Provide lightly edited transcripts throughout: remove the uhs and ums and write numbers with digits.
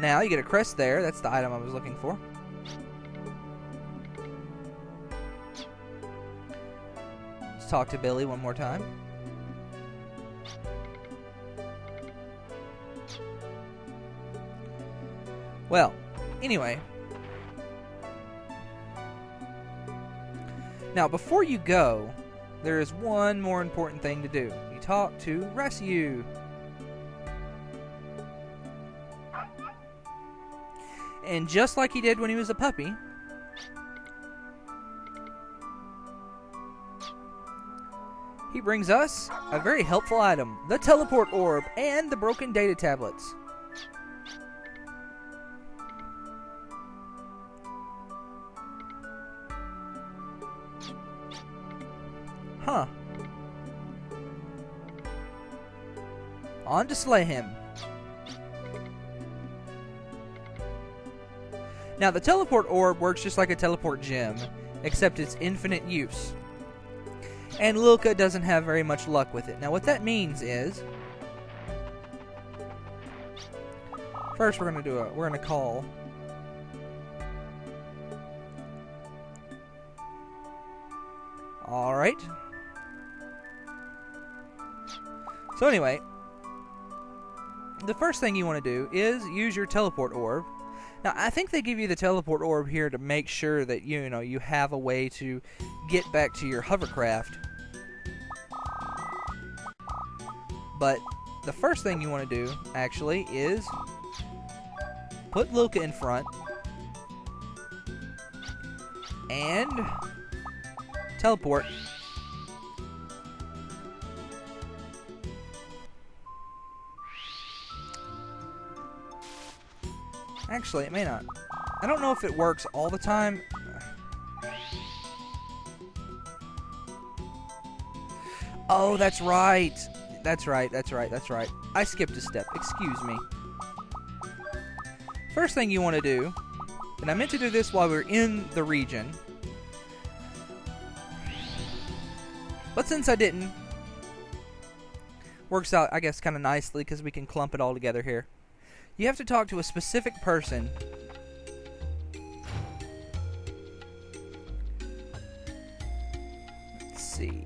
Now, you get a crest there. That's the item I was looking for. Let's talk to Billy one more time. Well, anyway. Now, before you go, there is one more important thing to do. You talk to Rescue. And just like he did when he was a puppy, he brings us a very helpful item. The teleport orb and the broken data tablets. Huh. On to slay him. Now, the teleport orb works just like a teleport gem, except it's infinite use. And Lilka doesn't have very much luck with it. Now, what that means is, first we're gonna call all right. So anyway, the first thing you want to do is use your teleport orb. Now, I think they give you the teleport orb here to make sure that you have a way to get back to your hovercraft. But the first thing you want to do, actually, is put Lilka in front and teleport. Actually, it may not. I don't know if it works all the time. Oh, that's right. That's right. I skipped a step. Excuse me. First thing you want to do, and I meant to do this while we were in the region, but since I didn't, works out, I guess, kind of nicely because we can clump it all together here. You have to talk to a specific person. Let's see.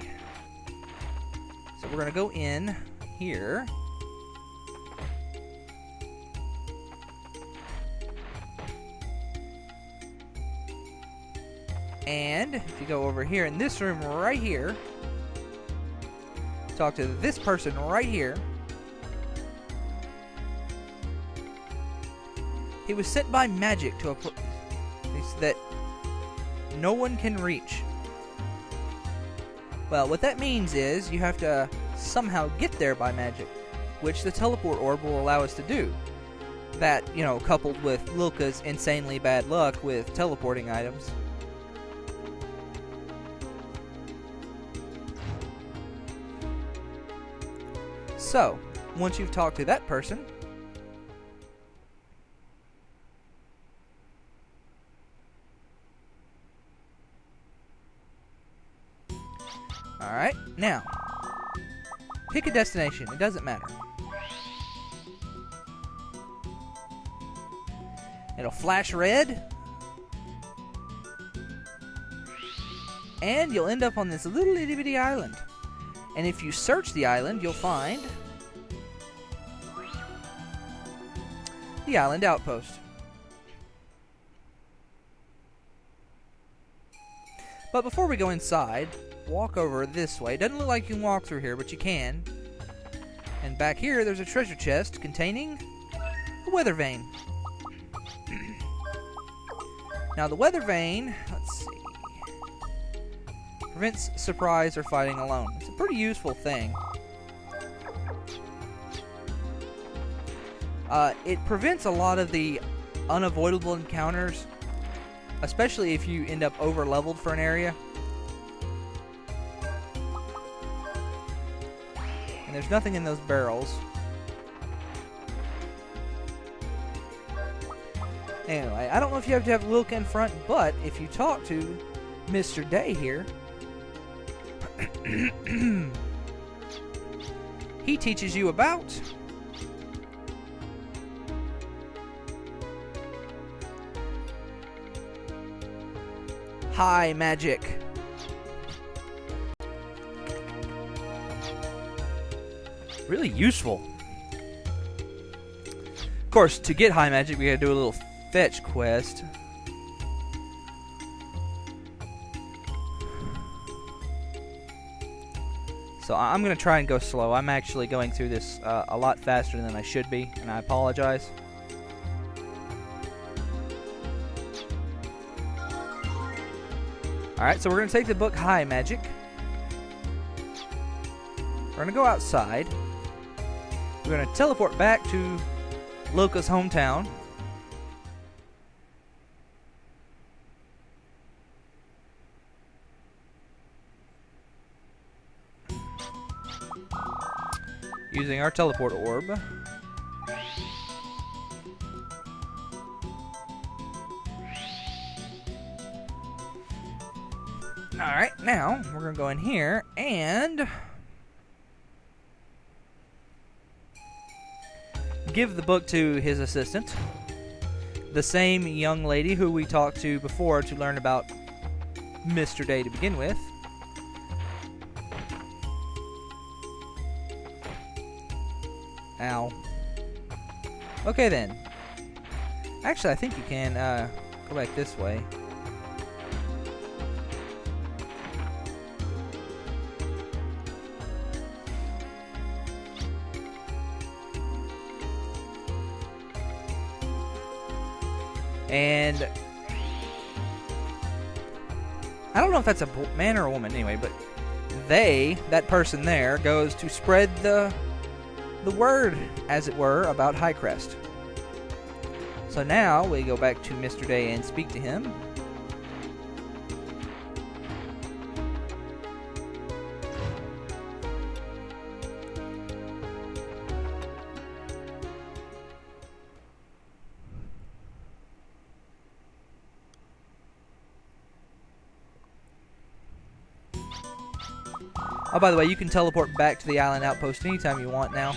So we're going to go in here. And if you go over here in this room right here, talk to this person right here. He was sent by magic to a place that no one can reach. Well, what that means is you have to somehow get there by magic, which the teleport orb will allow us to do. That, coupled with Lilka's insanely bad luck with teleporting items. So, once you've talked to that person, alright, now, pick a destination. It doesn't matter. It'll flash red. And you'll end up on this little itty bitty island. And if you search the island, you'll find the island outpost. But before we go inside, walk over this way. Doesn't look like you can walk through here, but you can. And back here, there's a treasure chest containing a weather vane. Now, the weather vane, let's see, prevents surprise or fighting alone. It's a pretty useful thing. It prevents a lot of the unavoidable encounters, especially if you end up over-leveled for an area. And there's nothing in those barrels. Anyway, I don't know if you have to have Lilka in front, but if you talk to Mr. Day here, he teaches you about high magic. Really useful. Of course, to get high magic, we gotta do a little fetch quest. So I'm going to try and go slow. I'm actually going through this a lot faster than I should be, and I apologize. Alright, so we're going to take the book High Magic. We're going to go outside. We're going to teleport back to Lilka's hometown. Using our teleport orb. Alright, now we're going to go in here and give the book to his assistant. The same young lady who we talked to before to learn about Mr. Day to begin with. Ow. Okay then. Actually, I think you can go back this way. And I don't know if that's a man or a woman anyway, but that person there, goes to spread the word, as it were, about High Crest. So now we go back to Mr. Day and speak to him. Oh, by the way, you can teleport back to the island outpost anytime you want now.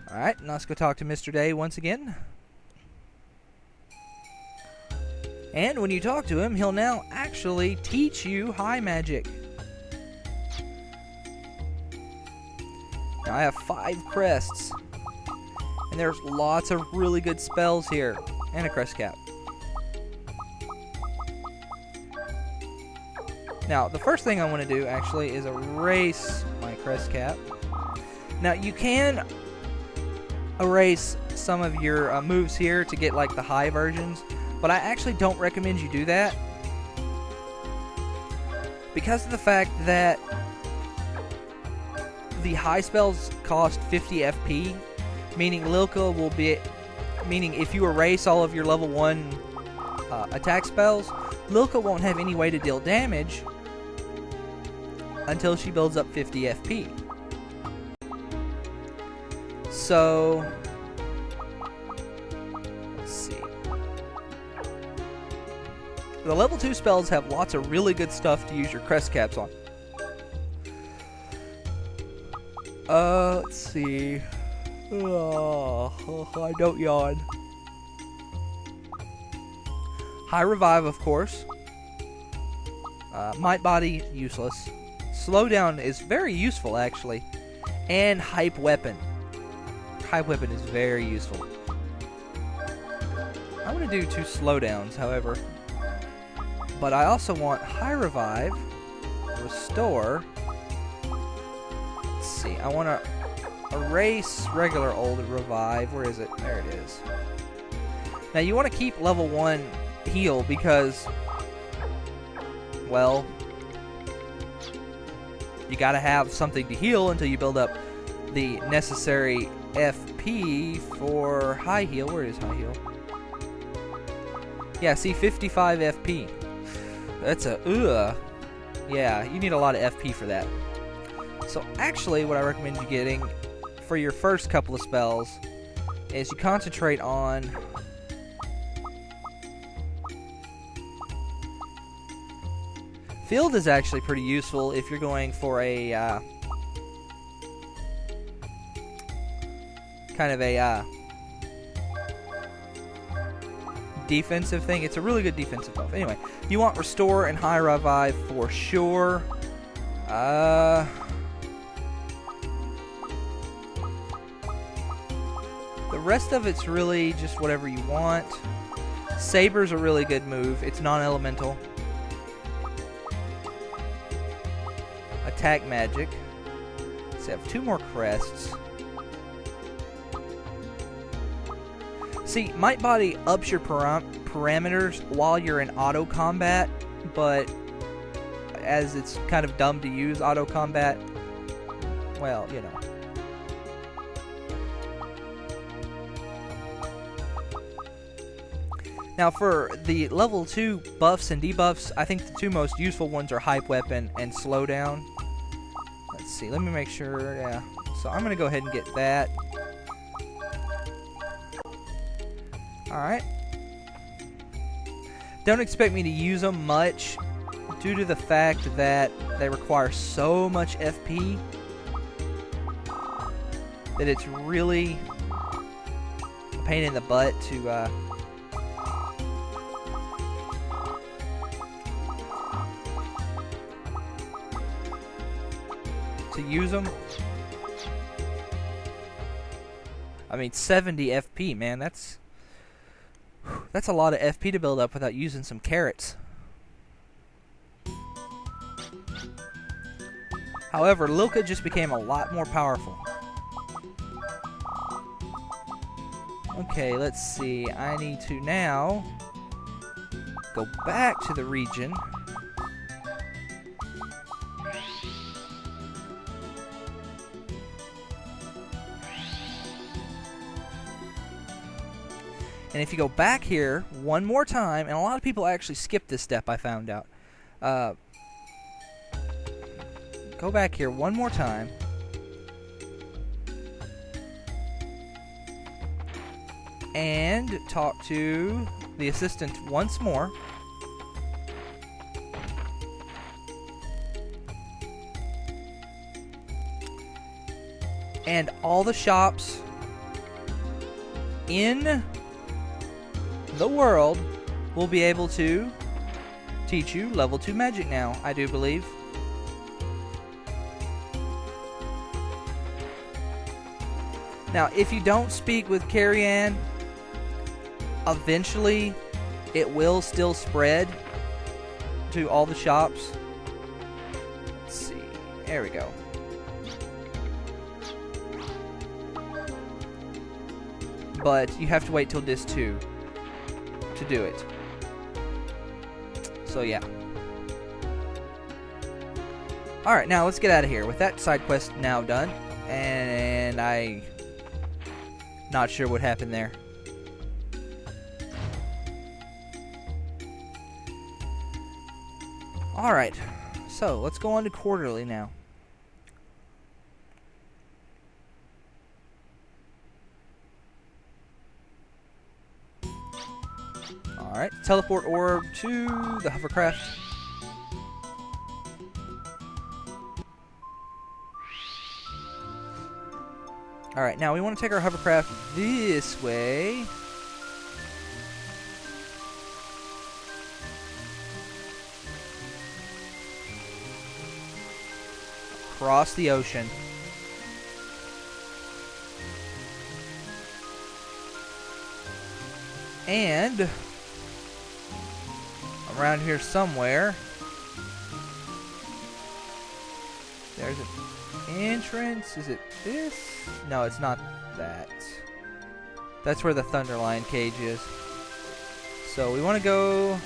Alright, now let's go talk to Mr. Day once again. And when you talk to him, he'll now actually teach you high magic. Now I have 5 crests. And there's lots of really good spells here. And a crest cap. Now, the first thing I want to do, actually, is erase my crest cap. Now, you can erase some of your moves here to get, like, the high versions. But I actually don't recommend you do that. Because of the fact that the high spells cost 50 FP, meaning Lilka will be... Meaning, if you erase all of your level 1 attack spells, Lilka won't have any way to deal damage until she builds up 50 FP. So, let's see. The level 2 spells have lots of really good stuff to use your crest caps on. Let's see. Oh, I don't yawn. High Revive, of course. Might Body, useless. Slowdown is very useful, actually. And Hype Weapon. Hype Weapon is very useful. I want to do 2 slowdowns, however. But I also want High Revive, Restore. Let's see, I want to erase regular old revive. Where is it? There it is. Now you want to keep level 1 heal because, well, you gotta have something to heal until you build up the necessary FP for high heal. Where is high heal? Yeah, see, 55 FP. That's a yeah, you need a lot of FP for that. So actually what I recommend you getting for your first couple of spells is you concentrate on Field is actually pretty useful if you're going for a kind of a defensive thing. It's a really good defensive buff. Anyway, you want Restore and High Revive for sure. The rest of it's really just whatever you want. Saber's a really good move. It's non-elemental. Attack Magic. So I have 2 more crests. See, Might Body ups your parameters while you're in auto combat, but as it's kind of dumb to use auto combat, well, you know. Now for the level 2 buffs and debuffs, I think the 2 most useful ones are Hype Weapon and Slowdown. Let's see, let me make sure, yeah. So I'm going to go ahead and get that. Alright. Don't expect me to use them much due to the fact that they require so much FP that it's really a pain in the butt to use them. I mean, 70 FP, man, that's a lot of FP to build up without using some carrots. However, Lilka just became a lot more powerful. Okay, let's see. I need to now go back to the region. And if you go back here one more time, and a lot of people actually skip this step, I found out. Go back here one more time. And talk to the assistant once more. And all the shops in the world will be able to teach you level 2 magic now, I do believe. Now, if you don't speak with Carrie Ann, eventually it will still spread to all the shops. Let's see. There we go. But you have to wait till Disc 2 to do it. So yeah. Alright, now let's get out of here. With that side quest now done, and I not sure what happened there. Alright, so let's go on to quarterly now. Alright, teleport orb to the hovercraft. Alright, now we want to take our hovercraft this way. Across the ocean. And around here somewhere, there's an entrance. Is it this? No, it's not that. That's where the Thunderlion cage is. So we want to go